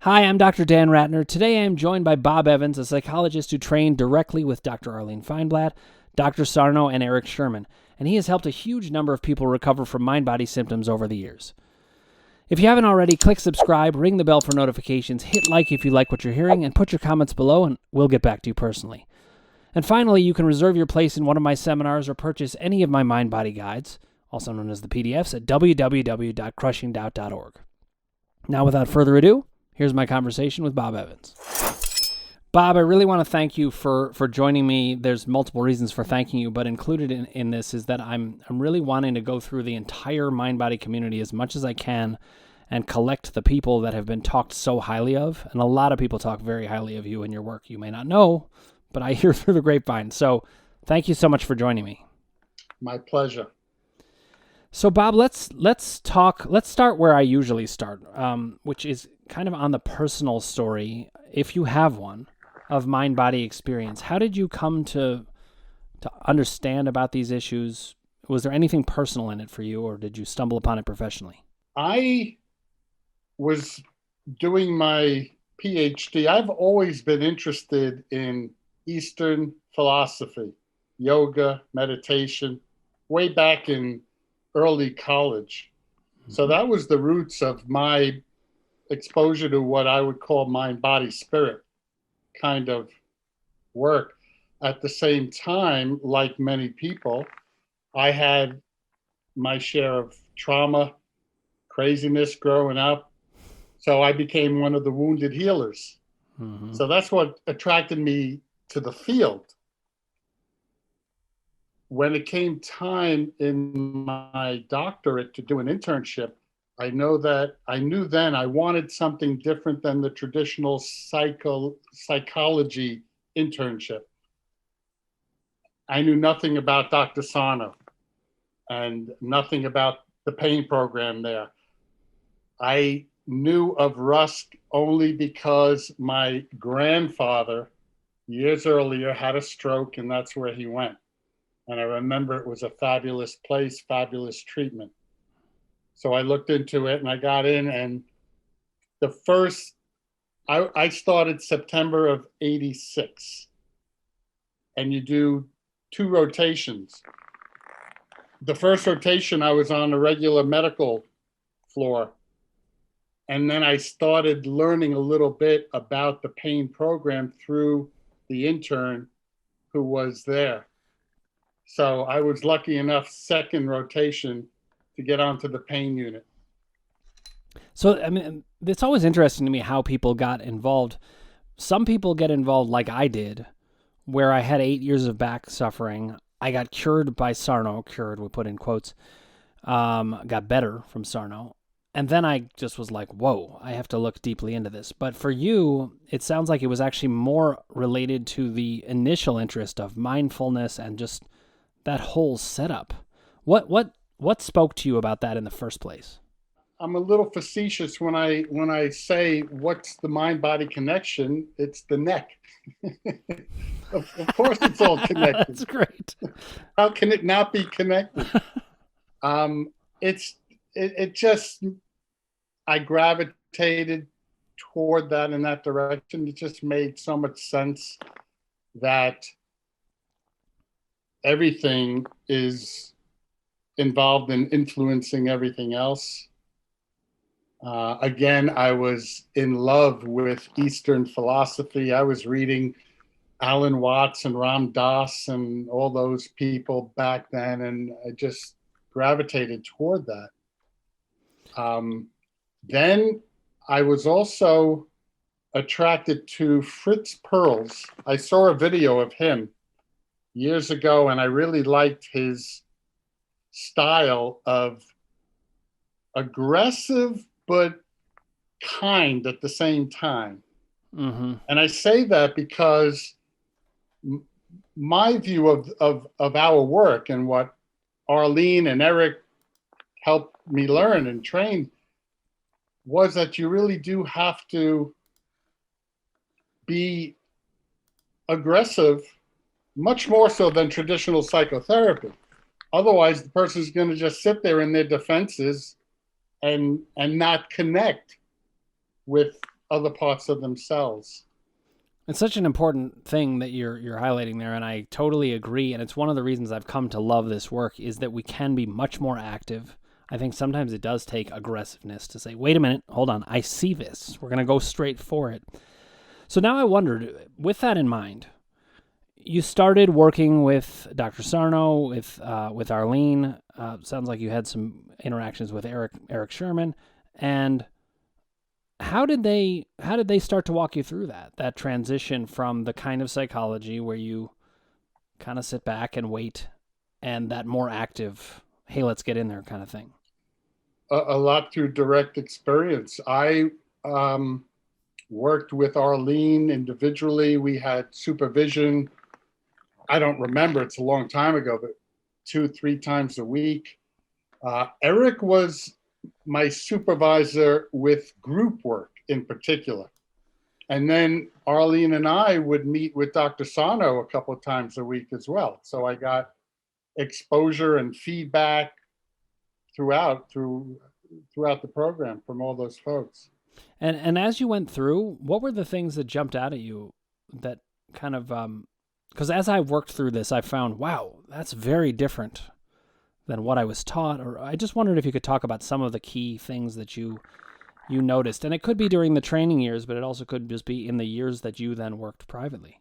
Hi, I'm Dr. Dan Ratner. Today I am joined by Bob Evans, a psychologist who trained directly with Dr. Arlene Feinblatt, Dr. Sarno, and Eric Sherman, and he has helped a huge number of people recover from mind-body symptoms over the years. If you haven't already, click subscribe, ring the bell for notifications, hit like if you like what you're hearing, and put your comments below, and we'll get back to you personally. And finally, you can reserve your place in one of my seminars or purchase any of my mind-body guides, also known as the PDFs, at www.crushingdoubt.org. Now, without further ado, here's my conversation with Bob Evans. Bob, I really want to thank you for joining me. There's multiple reasons for thanking you, but included in this is that I'm really wanting to go through the entire mind-body community as much as I can and collect the people that have been talked so highly of. And a lot of people talk very highly of you and your work. You may not know, but I hear through the grapevine. So thank you so much for joining me. My pleasure. So Bob, let's start where I usually start, which is kind of on the personal story, if you have one, of mind-body experience. How did you come to understand about these issues? Was there anything personal in it for you, or did you stumble upon it professionally? I was doing my PhD. I've always been interested in Eastern philosophy, yoga, meditation, way back in early college. So that was the roots of my exposure to what I would call mind, body, spirit kind of work. At the same time, like many people, I had my share of trauma, craziness growing up. So I became one of the wounded healers. Mm-hmm. So that's what attracted me to the field. When it came time in my doctorate to do an internship, I knew then I wanted something different than the traditional psychology internship. I knew nothing about Dr. Sarno and nothing about the pain program there. I knew of Rusk only because my grandfather, years earlier, had a stroke, and that's where he went. And I remember it was a fabulous place, fabulous treatment. So I looked into it and I got in, and I started September of 86. And you do 2 rotations. The first rotation, I was on a regular medical floor. And then I started learning a little bit about the pain program through the intern who was there. So I was lucky enough, second rotation, to get onto the pain unit. So, I mean, it's always interesting to me how people got involved. Some people get involved like I did, where I had 8 years of back suffering. I got cured by Sarno, cured, we put in quotes, got better from Sarno. And then I just was like, whoa, I have to look deeply into this. But for you, it sounds like it was actually more related to the initial interest of mindfulness and just that whole setup. What spoke to you about that in the first place? I'm a little facetious when I say what's the mind-body connection. It's the neck. Of course, it's all connected. That's great. How can it not be connected? I gravitated toward that in that direction. It just made so much sense that everything is involved in influencing everything else. Again, I was in love with Eastern philosophy. I was reading Alan Watts and Ram Dass and all those people back then, and I just gravitated toward that. Then I was also attracted to Fritz Perls. I saw a video of him years ago, and I really liked his style of aggressive but kind at the same time. Mm-hmm. And I say that because my view of our work and what Arlene and Eric helped me learn and train was that you really do have to be aggressive, much more so than traditional psychotherapy. Otherwise, the person's going to just sit there in their defenses and not connect with other parts of themselves. It's such an important thing that you're highlighting there, and I totally agree. And it's one of the reasons I've come to love this work is that we can be much more active. I think sometimes it does take aggressiveness to say, wait a minute, hold on, I see this. We're going to go straight for it. So now I wondered, with that in mind, you started working with Dr. Sarno, with Arlene. Sounds like you had some interactions with Eric Sherman. And how did they start to walk you through that transition from the kind of psychology where you kind of sit back and wait, and that more active, hey, let's get in there kind of thing? A lot through direct experience. I worked with Arlene individually. We had supervision. I don't remember, it's a long time ago, but 2-3 times a week. Eric was my supervisor with group work in particular. And then Arlene and I would meet with Dr. Sarno a couple of times a week as well. So I got exposure and feedback throughout the program from all those folks. And as you went through, what were the things that jumped out at you that kind of, because as I worked through this, I found, wow, that's very different than what I was taught. Or I just wondered if you could talk about some of the key things that you noticed. And it could be during the training years, but it also could just be in the years that you then worked privately.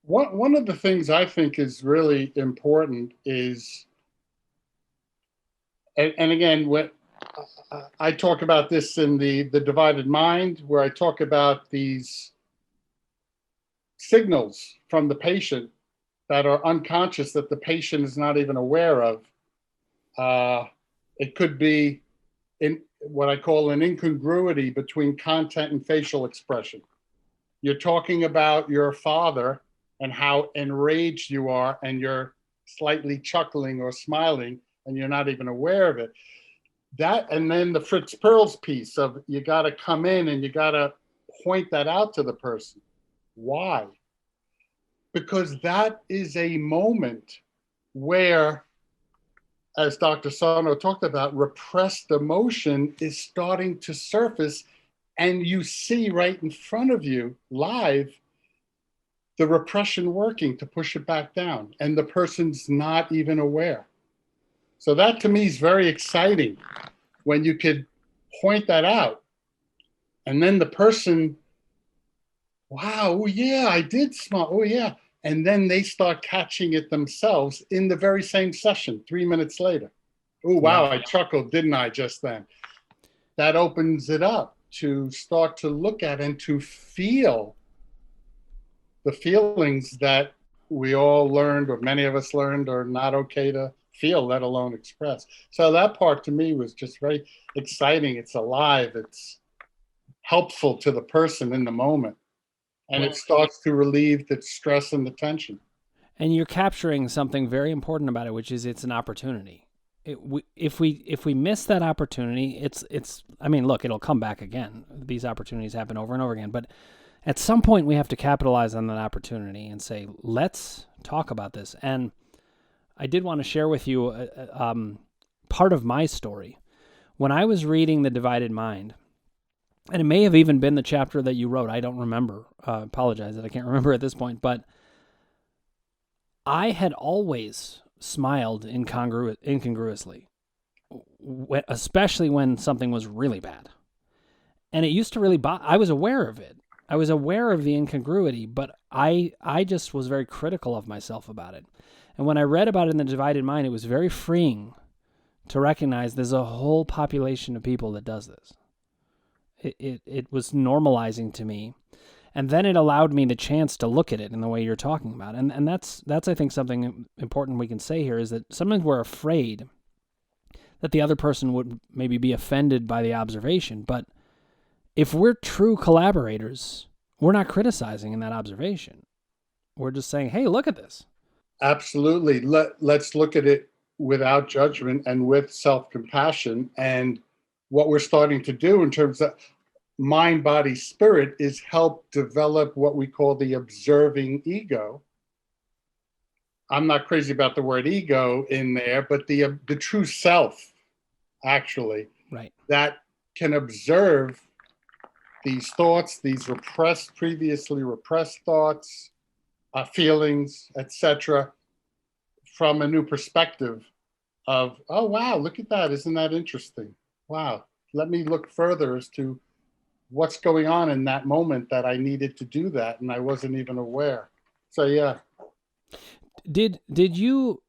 One of the things I think is really important is, and again, what I talk about this in the divided mind, where I talk about these signals from the patient that are unconscious that the patient is not even aware of. It could be in what I call an incongruity between content and facial expression. You're talking about your father and how enraged you are, and you're slightly chuckling or smiling, and you're not even aware of it. That, and then the Fritz Perls piece of you got to come in and you got to point that out to the person. Why? Because that is a moment where, as Dr. Sarno talked about, repressed emotion is starting to surface, and you see right in front of you live the repression working to push it back down, and the person's not even aware. So that to me is very exciting when you could point that out. And then the person, wow, oh yeah, I did smile, oh yeah. And then they start catching it themselves in the very same session, 3 minutes later. Oh, wow, I chuckled, didn't I, just then? That opens it up to start to look at and to feel the feelings that we all learned, or many of us learned, are not okay to feel, let alone express. So that part to me was just very exciting. It's alive. It's helpful to the person in the moment. And it starts to relieve the stress and the tension. And you're capturing something very important about it, which is it's an opportunity. If we miss that opportunity, it's. I mean, look, it'll come back again. These opportunities happen over and over again. But at some point, we have to capitalize on that opportunity and say, let's talk about this. And I did want to share with you part of my story. When I was reading The Divided Mind, and it may have even been the chapter that you wrote, I don't remember. Apologize that I can't remember at this point, but I had always smiled incongruously, especially when something was really bad. And it used to really I was aware of it. I was aware of the incongruity, but I just was very critical of myself about it. And when I read about it in The Divided Mind, it was very freeing to recognize there's a whole population of people that does this. It was normalizing to me. And then it allowed me the chance to look at it in the way you're talking about. And that's I think something important we can say here is that sometimes we're afraid that the other person would maybe be offended by the observation. But if we're true collaborators, we're not criticizing in that observation. We're just saying, hey, look at this. Absolutely. Let's look at it without judgment and with self-compassion. And what we're starting to do in terms of mind, body, spirit is help develop what we call the observing ego. I'm not crazy about the word ego in there, but the true self, actually, right, that can observe these thoughts, these previously repressed thoughts, feelings, etc., from a new perspective of, oh, wow, look at that. Isn't that interesting? Wow. Let me look further as to what's going on in that moment that I needed to do that, and I wasn't even aware. So, yeah. Did you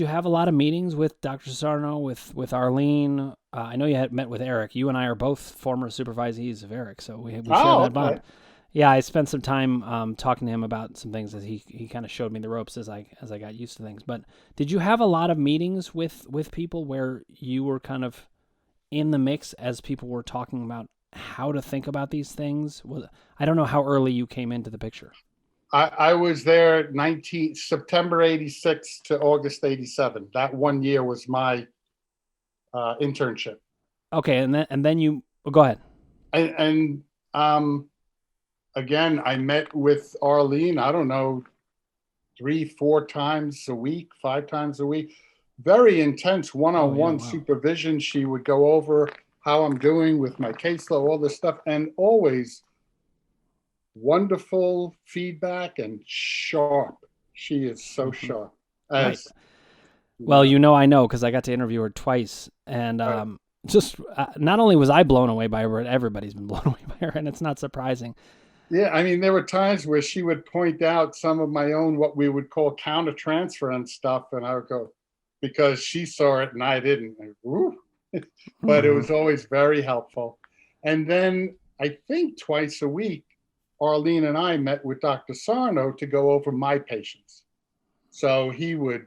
have a lot of meetings with Dr. Sarno, with Arlene? I know you had met with Eric. You and I are both former supervisees of Eric, so we share that bond. Yeah, I spent some time talking to him about some things as he kind of showed me the ropes as I got used to things. But did you have a lot of meetings with people where you were kind of in the mix as people were talking about how to think about these things? I don't know how early you came into the picture. I was there September 86 to August 87. That 1 year was my internship. Okay, and then you go ahead. And again, I met with Arlene, I don't know, 3-4 times a week, 5 times a week. Very intense one-on-one supervision. She would go over how I'm doing with my caseload, all this stuff, and always wonderful feedback and sharp. She is so sharp. Right. Well, I know because I got to interview her twice, and just not only was I blown away by her, but everybody's been blown away by her, and it's not surprising. Yeah, I mean, there were times where she would point out some of my own, what we would call countertransference stuff, and I would go, because she saw it and I didn't. But it was always very helpful. And then I think twice a week, Arlene and I met with Dr. Sarno to go over my patients. So he would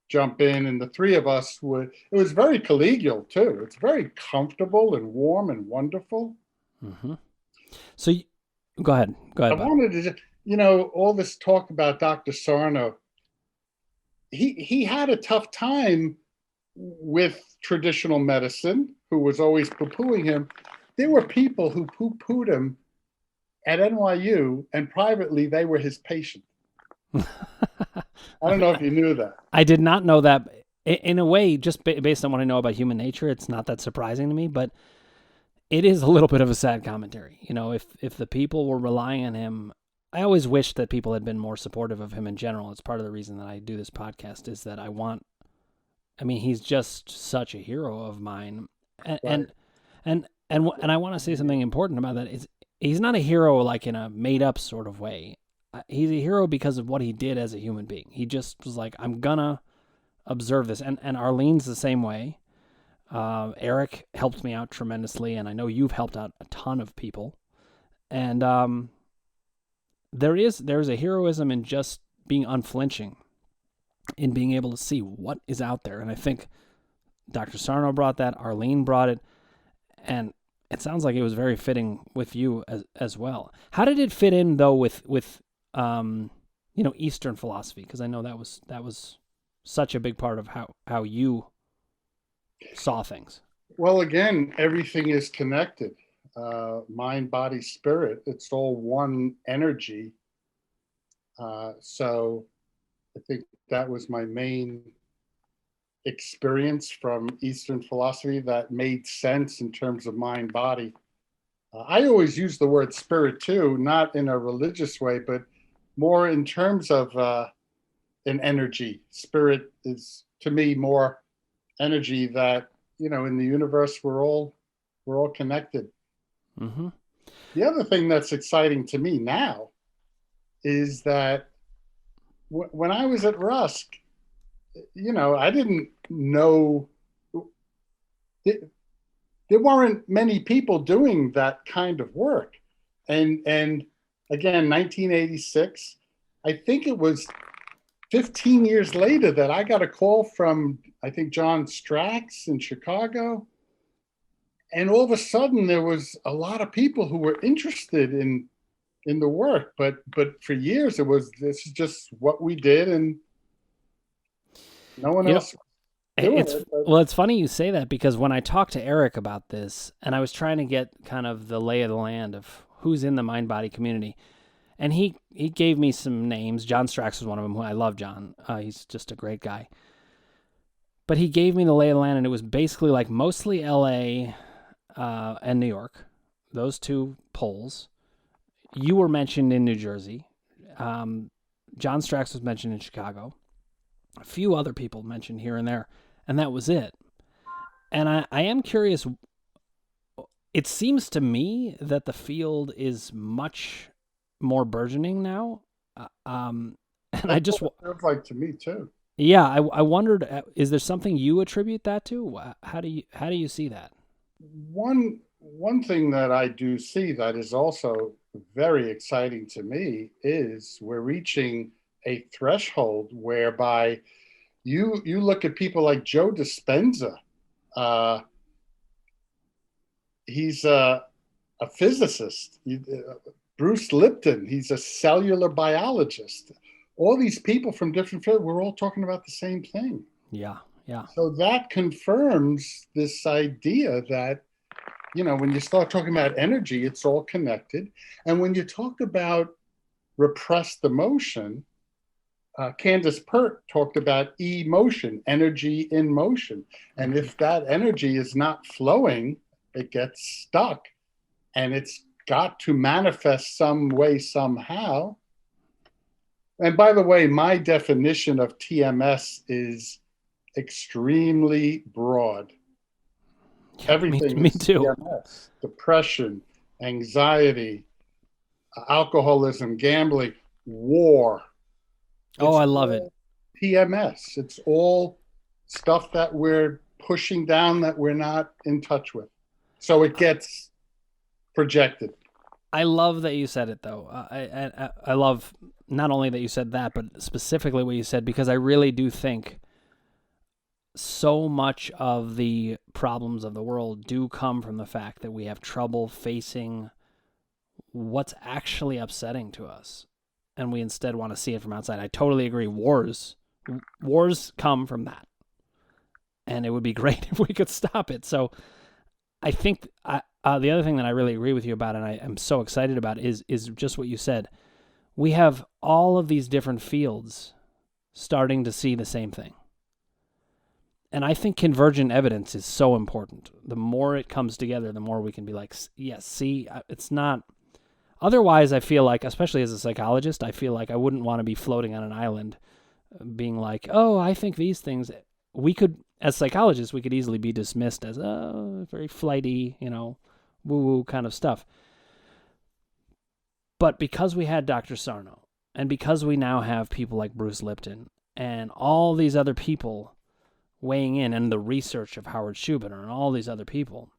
jump in, and the three of us would, it was very collegial too. It's very comfortable and warm and wonderful. Mm-hmm. So go ahead. I wanted to, all this talk about Dr. Sarno, he had a tough time with traditional medicine, who was always poo-pooing him. There were people who poo-pooed him at NYU, and privately they were his patient. I don't know if you knew that. I did not know that. In a way, just based on what I know about human nature, it's not that surprising to me, but it is a little bit of a sad commentary. If the people were relying on him, I always wish that people had been more supportive of him in general. It's part of the reason that I do this podcast, is that he's just such a hero of mine. And I want to say something important about that. He's not a hero like in a made up sort of way. He's a hero because of what he did as a human being. He just was like, I'm gonna observe this. And Arlene's the same way. Eric helped me out tremendously, and I know you've helped out a ton of people. And there's a heroism in just being unflinching, in being able to see what is out there. And I think Dr. Sarno brought that, Arlene brought it, and it sounds like it was very fitting with you as well. How did it fit in though with Eastern philosophy? Because I know that was such a big part of how you saw things. Well, again, everything is connected. Mind, body, spirit. It's all one energy. So I think that was my main experience from Eastern philosophy that made sense in terms of mind, body. I always use the word spirit too, not in a religious way, but more in terms of an energy. Spirit is, to me, more energy that, in the universe, we're all connected. Mm-hmm. The other thing that's exciting to me now is that when I was at Rusk, I didn't know, there weren't many people doing that kind of work. And again, 1986, I think it was 15 years later that I got a call from, I think, John Strax in Chicago. And all of a sudden there was a lot of people who were interested in the work, but for years this is just what we did, and no one else doing it. Well, it's funny you say that, because when I talked to Eric about this, and I was trying to get kind of the lay of the land of who's in the mind-body community, and he gave me some names. John Strax was one of them. I love John. He's just a great guy. But he gave me the lay of the land, and it was basically like mostly L.A. And New York. those two poles. You were mentioned in New Jersey. John Strax was mentioned in Chicago. A few other people mentioned here and there, and that was it. And I am curious. It seems to me that the field is much more burgeoning now. And I just feels like to me too. Yeah, I wondered, is there something you attribute that to? How do you see that? One thing that I do see that is also very exciting to me is we're reaching a threshold whereby you look at people like Joe Dispenza. He's a physicist. Bruce Lipton, he's a cellular biologist. All these people from different fields, we're all talking about the same thing. Yeah, yeah. So that confirms this idea that, when you start talking about energy, it's all connected. And when you talk about repressed emotion, Candace Pert talked about emotion, energy in motion. And if that energy is not flowing, it gets stuck. And it's got to manifest some way, somehow. And by the way, my definition of TMS is extremely broad. Yeah, Everything me is too. TMS, depression, anxiety, alcoholism, gambling, war. I love it. TMS. It's all stuff that we're pushing down that we're not in touch with. So it gets projected. I love that you said it, though. I love not only that you said that, but specifically what you said, because I really do think so much of the problems of the world do come from the fact that we have trouble facing what's actually upsetting to us, and we instead want to see it from outside. I totally agree. Wars come from that, and it would be great if we could stop it. So I think the other thing that I really agree with you about, and I am so excited about, is just what you said. We have all of these different fields starting to see the same thing. And I think convergent evidence is so important. The more it comes together, the more we can be like, yes, see, it's not. Otherwise, I feel like, especially as a psychologist, I feel like I wouldn't want to be floating on an island being like, oh, I think these things. We could, as psychologists, we could easily be dismissed as, very flighty, woo-woo kind of stuff. But because we had Dr. Sarno, and because we now have people like Bruce Lipton, and all these other people weighing in, and the research of Howard Schubiner, and all these other people,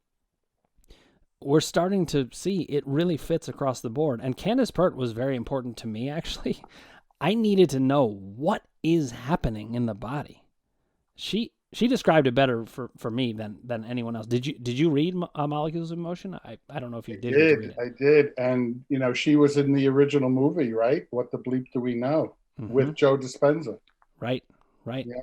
we're starting to see it really fits across the board. And Candace Pert was very important to me, actually. I needed to know what is happening in the body. She described it better for me than anyone else. Did you read Molecules of Motion? I don't know if you did. I did. And, she was in the original movie, right? What the Bleep Do We Know? Mm-hmm. With Joe Dispenza. Right. Yeah.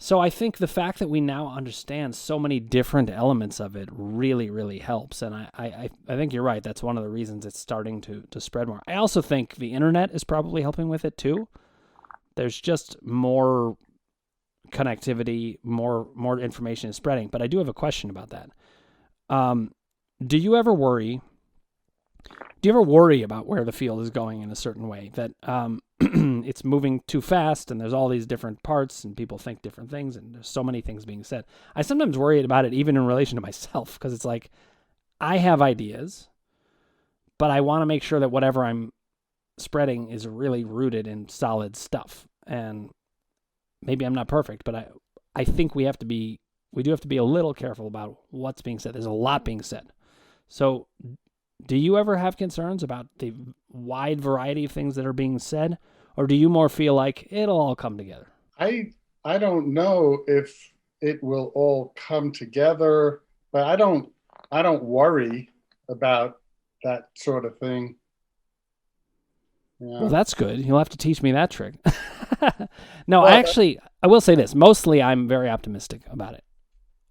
So I think the fact that we now understand so many different elements of it really, really helps. And I think you're right. That's one of the reasons it's starting to spread more. I also think the internet is probably helping with it too. There's just more connectivity, more information is spreading. But I do have a question about that. Do you ever worry about where the field is going in a certain way, that it's moving too fast and there's all these different parts and people think different things and there's so many things being said? I sometimes worry about it even in relation to myself, because it's like I have ideas, but I want to make sure that whatever I'm spreading is really rooted in solid stuff. And maybe I'm not perfect, but I think we do have to be a little careful about what's being said. There's a lot being said. So do you ever have concerns about the wide variety of things that are being said, or do you more feel like it'll all come together? I don't know if it will all come together, but I don't worry about that sort of thing. Yeah. Well, that's good. You'll have to teach me that trick. No, I will say this. Mostly, I'm very optimistic about it.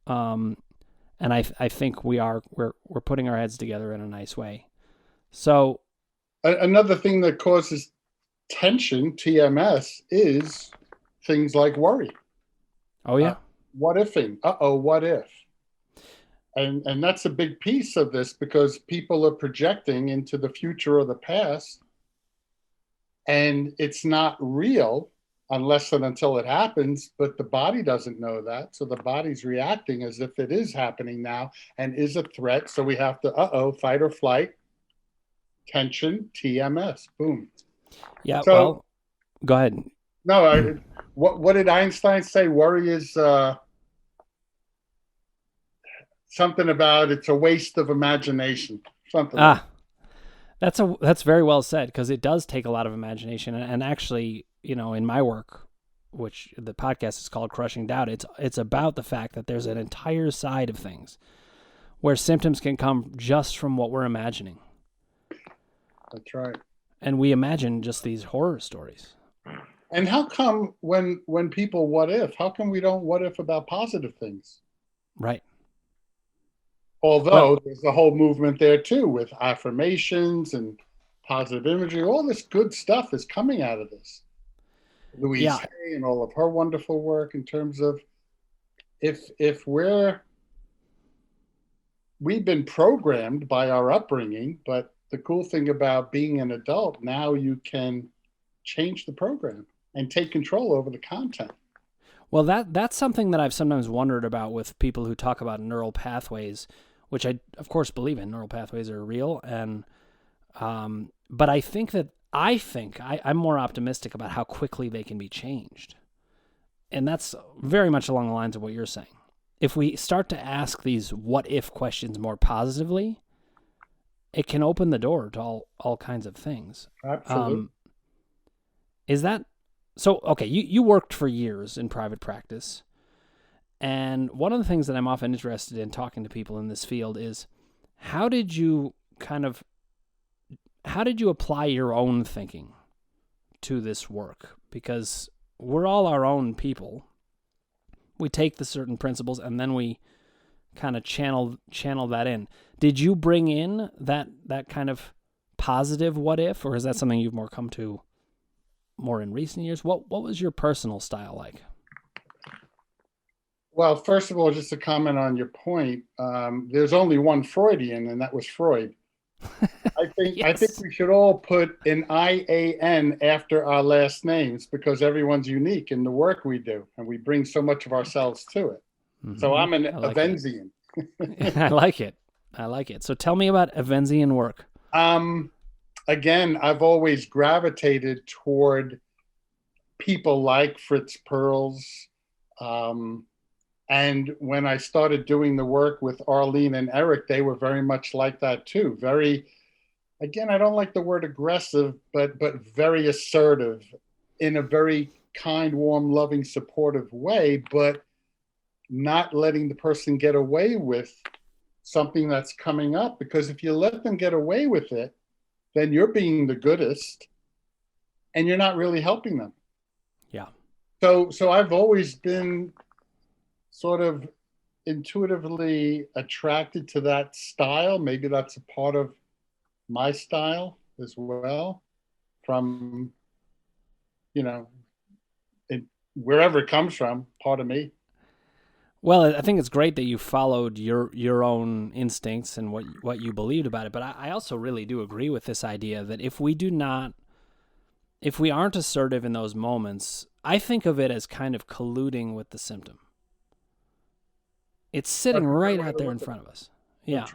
And I think we're putting our heads together in a nice way. So another thing that causes tension, TMS, is things like worry. Oh yeah. What ifing? What if? And that's a big piece of this, because people are projecting into the future or the past, and it's not real unless and until it happens, but the body doesn't know that. So the body's reacting as if it is happening now and is a threat. So we have to, fight or flight, tension, TMS, boom. Yeah, So, well, go ahead. No, what did Einstein say? Worry is something about it's a waste of imagination. Something. That's very well said, because it does take a lot of imagination. And actually, in my work, which the podcast is called Crushing Doubt, it's about the fact that there's an entire side of things where symptoms can come just from what we're imagining. That's right. And we imagine just these horror stories. And how come when people what if, how come we don't what if about positive things? Right. Although there's a whole movement there too, with affirmations and positive imagery. All this good stuff is coming out of this. Louise Hay and all of her wonderful work in terms of if we've been programmed by our upbringing, but the cool thing about being an adult, now you can change the program and take control over the content. Well, that's something that I've sometimes wondered about with people who talk about neural pathways, which I, of course, believe in. Neural pathways are real, and but I'm more optimistic about how quickly they can be changed, and that's very much along the lines of what you're saying. If we start to ask these what if questions more positively, it can open the door to all kinds of things. Absolutely. Is that so? Okay, you worked for years in private practice. And one of the things that I'm often interested in talking to people in this field is how did you apply your own thinking to this work? Because we're all our own people. We take the certain principles and then we kind of channel that in. Did you bring in that kind of positive what if, or is that something you've more come to more in recent years? What was your personal style like? Well, first of all, just to comment on your point, there's only one Freudian, and that was Freud. I think Yes. I think we should all put an IAN after our last names, because everyone's unique in the work we do, and we bring so much of ourselves to it. Mm-hmm. So I'm an Avensian. I like it. So tell me about Avensian work. Again, I've always gravitated toward people like Fritz Perls. And when I started doing the work with Arlene and Eric, they were very much like that too. Very, again, I don't like the word aggressive, but very assertive in a very kind, warm, loving, supportive way, but not letting the person get away with something that's coming up. Because if you let them get away with it, then you're being the goodest and you're not really helping them. Yeah. So I've always been sort of intuitively attracted to that style. Maybe that's a part of my style as well, from, wherever it comes from, part of me. Well, I think it's great that you followed your own instincts and what you believed about it. But I also really do agree with this idea that if we aren't assertive in those moments, I think of it as kind of colluding with the symptom. It's sitting right out there in front of us. Yeah.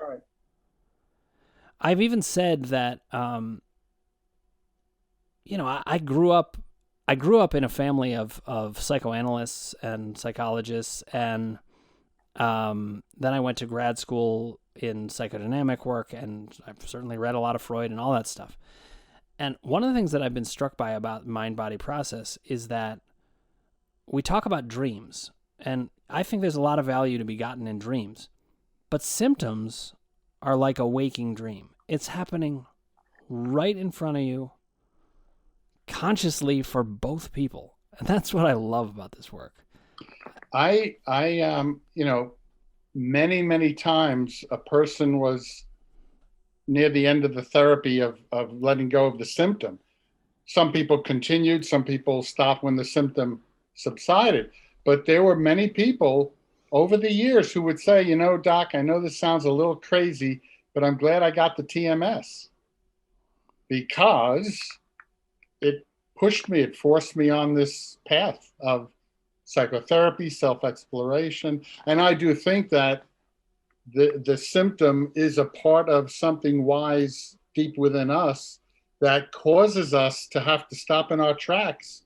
I've even said that, I grew up in a family of psychoanalysts and psychologists, and then I went to grad school in psychodynamic work, and I've certainly read a lot of Freud and all that stuff. And one of the things that I've been struck by about mind-body process is that we talk about dreams, and I think there's a lot of value to be gotten in dreams, but symptoms are like a waking dream. It's happening right in front of you, consciously, for both people. And that's what I love about this work. I many times a person was near the end of the therapy of letting go of the symptom. Some people continued, some people stopped when the symptom subsided. But there were many people over the years who would say, Doc, I know this sounds a little crazy, but I'm glad I got the TMS because it pushed me, it forced me on this path of psychotherapy, self-exploration. And I do think that the symptom is a part of something wise deep within us that causes us to have to stop in our tracks,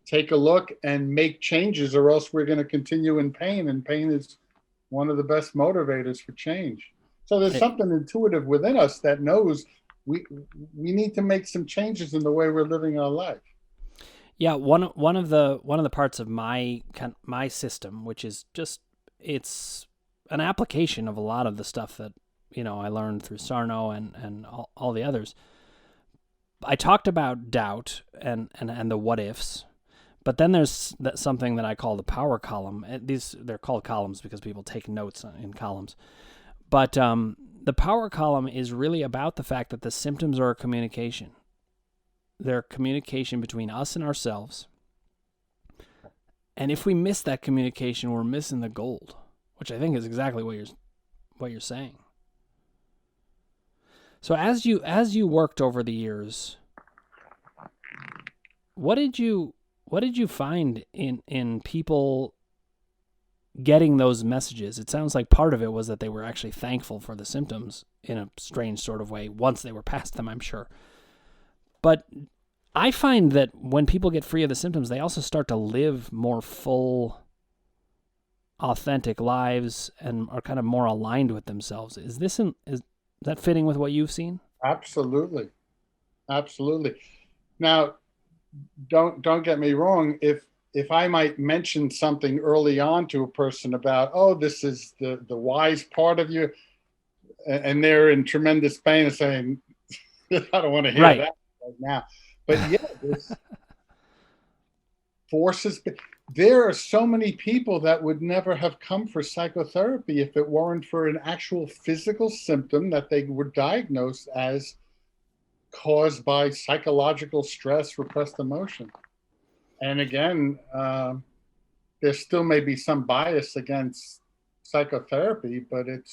take a look and make changes, or else we're going to continue in pain. And pain is one of the best motivators for change. So there's something intuitive within us that knows we need to make some changes in the way we're living our life. Yeah, one of the parts of my system, which is just, it's an application of a lot of the stuff that I learned through Sarno and all the others. I talked about doubt and the what ifs, but then there's something that I call the power column. They're called columns because people take notes in columns. But the power column is really about the fact that the symptoms are a communication. They're a communication between us and ourselves. And if we miss that communication, we're missing the gold, which I think is exactly what you're saying. So as you worked over the years, what did you find in people getting those messages? It sounds like part of it was that they were actually thankful for the symptoms in a strange sort of way once they were past them, I'm sure. But I find that when people get free of the symptoms, they also start to live more full, authentic lives and are kind of more aligned with themselves. Is that fitting with what you've seen? Absolutely. Absolutely. Now, don't get me wrong. If I might mention something early on to a person about, oh, this is the wise part of you, and they're in tremendous pain and saying, I don't want to hear that right now. But yeah, this forces. There are so many people that would never have come for psychotherapy if it weren't for an actual physical symptom that they were diagnosed as caused by psychological stress, repressed emotion. And again, there still may be some bias against psychotherapy, but it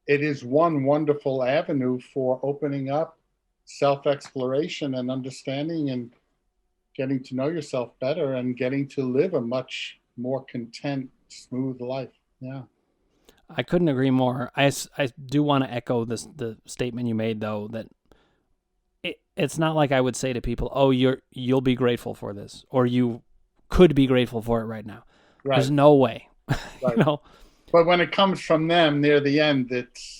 is one wonderful avenue for opening up self-exploration and understanding and getting to know yourself better and getting to live a much more content, smooth life. Yeah. I couldn't agree more. I do want to echo the statement you made, though, that it's not like I would say to people, oh, you'll be grateful for this, or you could be grateful for it right now. Right. There's no way. Right. But when it comes from them near the end, it's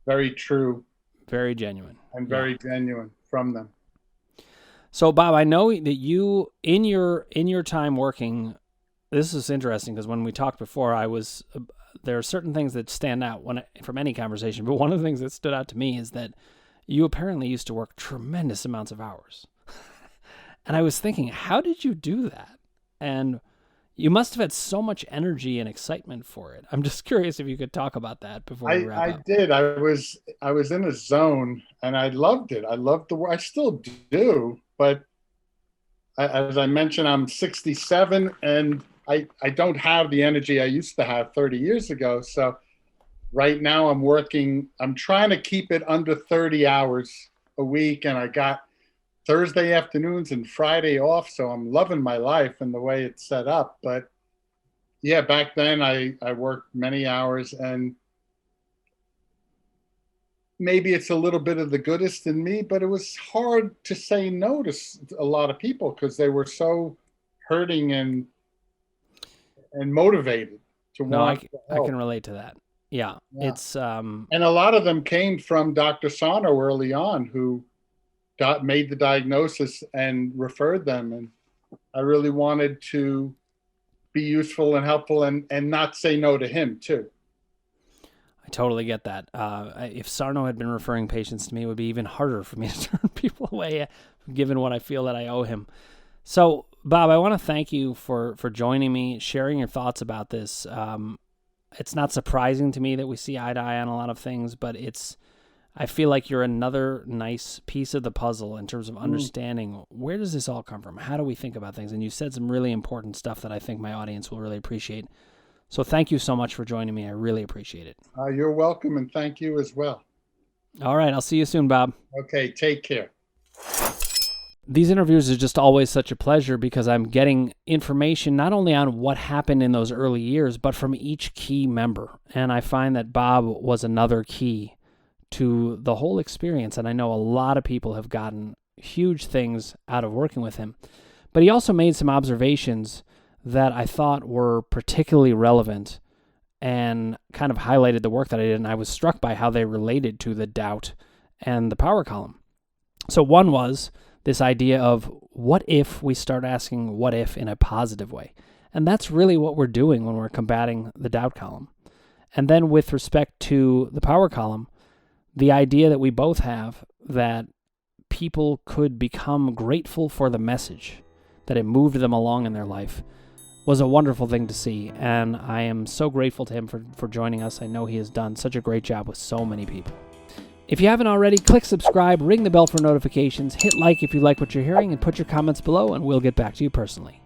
very true. Very genuine. And very genuine from them. So, Bob, I know that you, in your time working, this is interesting because when we talked before, there are certain things that stand out from any conversation, but one of the things that stood out to me is that you apparently used to work tremendous amounts of hours. And I was thinking, how did you do that? And you must have had so much energy and excitement for it. I'm just curious if you could talk about that before we wrap up. I did. I was in a zone and I loved it. I loved the work. I still do, but as I mentioned, I'm 67 and I don't have the energy I used to have 30 years ago. So right now I'm trying to keep it under 30 hours a week, and I got Thursday afternoons and Friday off. So I'm loving my life and the way it's set up. But yeah, back then I worked many hours, and maybe it's a little bit of the goodest in me, but it was hard to say no to a lot of people because they were so hurting and motivated to want to help. I can relate to that. Yeah. It's and a lot of them came from Dr. Sarno early on, who made the diagnosis and referred them. And I really wanted to be useful and helpful and not say no to him too. I totally get that. If Sarno had been referring patients to me, it would be even harder for me to turn people away, given what I feel that I owe him. So, Bob, I want to thank you for joining me, sharing your thoughts about this. It's not surprising to me that we see eye to eye on a lot of things, but I feel like you're another nice piece of the puzzle in terms of understanding where does this all come from? How do we think about things? And you said some really important stuff that I think my audience will really appreciate. So thank you so much for joining me. I really appreciate it. You're welcome, and thank you as well. All right. I'll see you soon, Bob. Okay, take care. These interviews are just always such a pleasure because I'm getting information not only on what happened in those early years, but from each key member. And I find that Bob was another key to the whole experience. And I know a lot of people have gotten huge things out of working with him. But he also made some observations that I thought were particularly relevant and kind of highlighted the work that I did. And I was struck by how they related to the doubt and the power column. So one was this idea of what if we start asking what if in a positive way. And that's really what we're doing when we're combating the doubt column. And then with respect to the power column, the idea that we both have that people could become grateful for the message, that it moved them along in their life, was a wonderful thing to see. And I am so grateful to him for joining us. I know he has done such a great job with so many people. If you haven't already, click subscribe, ring the bell for notifications, hit like if you like what you're hearing, and put your comments below, and we'll get back to you personally.